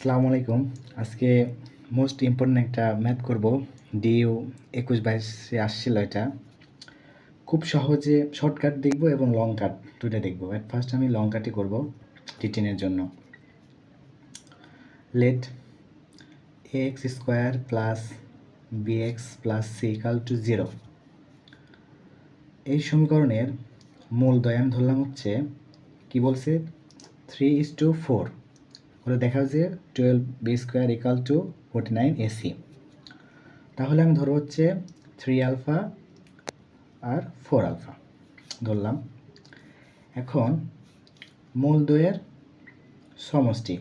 আসসালামু আলাইকুম। আজকে মোস্ট ইম্পর্টেন্ট একটা ম্যাথ করব। ডিউ 21-22 আসছিল এটা। খুব সহজে শর্টকাট দেখব এবং লং কাট দুটো দেখব। এট ফার্স্ট আমি লং কাটই করব T10 এর জন্য। Let ax square plus bx plus c equal to 0। এই সমীকরণের মূলদ্বয় আমি ধরলাম হচ্ছে কি বলছে 3:4 হলে দেখা যাচ্ছে 12b square equal two 49ac। তাহলে আমি ধরব হচ্ছে 3 আলফা আর 4 আলফা ধরলাম। এখন মূলদ্বয়ের সমষ্টি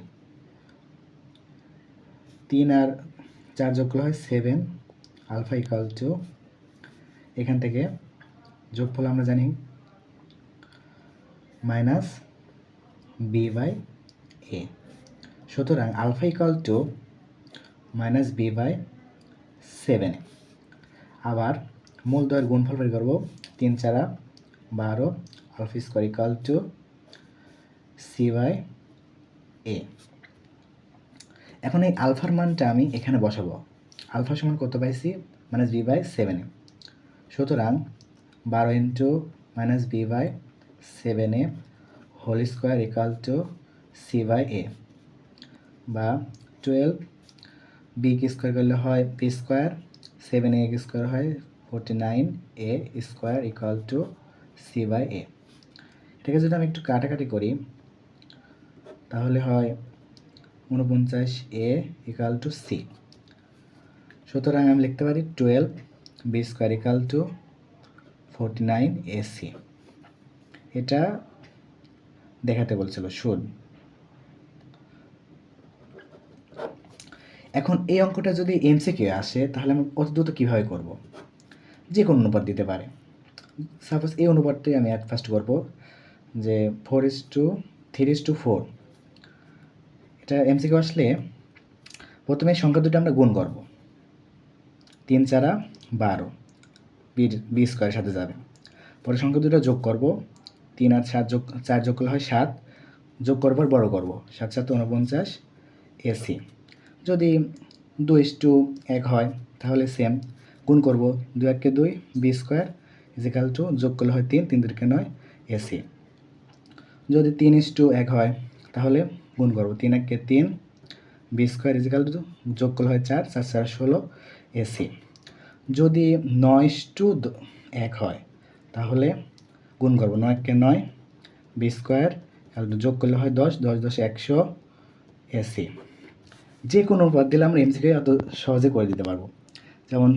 3 আর 4 যোগ করলে হয় 7 আলফা ইকুয়াল টু, এখান থেকে যোগফল আমরা জানি মাইনাস b/a। সুতরাং alpha equal to minus b/7। আবার মূলদ্বয়ের গুণফল বের করব 3 4 12 alpha square equal to c/a। এখন এই আলফার মানটা আমি এখানে বসাবো। আলফা সমান কত পাইছি? Minus b/7। সুতরাং 12 into minus b/7 whole square equal to c/a, বা 12 বি স্কোয়ার করলে হয় পি স্কোয়ার, 7a স্কোয়ার হয় 49a square equal to c/a। এটাকে যদি আমি একটু কাটাকাটি করি তাহলে হয় 49a ইকুয়াল টু c। সুতরাং আমি লিখতে পারি 12b square equal two 49ac। এটা দেখাতে বলছিল শুড। এখন এই অঙ্কটা যদি এমসিকিউ আসে তাহলে আমি অত দ্রুত কীভাবে করব? যে কোনো অনুপাত দিতে পারে। সাপোজ এই অনুপাতটাই আমি অ্যাট ফার্স্ট করবো যে 4:3:4। এটা এমসিকিউ আসলে প্রথমে সংখ্যা দুটো আমরা গুণ করব। 3 4 12 বি স্কোয়ারের সাথে যাবে। পরে সংখ্যা দুটো যোগ করব। 3 আর 4 যোগ করলে হয় 7, যোগ করার পর বড় করব। 7 7 49 এসি। যদি 2:1 হয় তাহলে সেম গুণ করব। 2 1 2 বি স্কোয়ার ইজিক্যাল টু যোগ করলে হয় 3 3 3 9 এসি। যদি 3:1 হয় তাহলে গুণ করব। 3 1 3 বি স্কোয়ার ইজিক্যাল টু যোগ করলে হয় 4 4 4 16 এসি। যদি 9:1 হয় তাহলে গুণ করব। 9 1 9 বি স্কোয়ার যোগ করলে হয় 10 10 10 100 এসি। যে কোনো অনুপাত দিলে আমরা এমসিকিউ এত সহজে করে দিতে পারবো। যেমন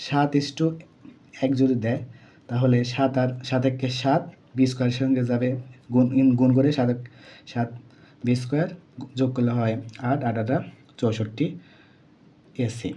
7:1 যদি দেয় তাহলে 7 আর 7 1 7 বি স্কোয়ারের সঙ্গে যাবে গুণ করে 7 বি স্কোয়ার যোগ করলে হয় 8 8 8 64 এসি।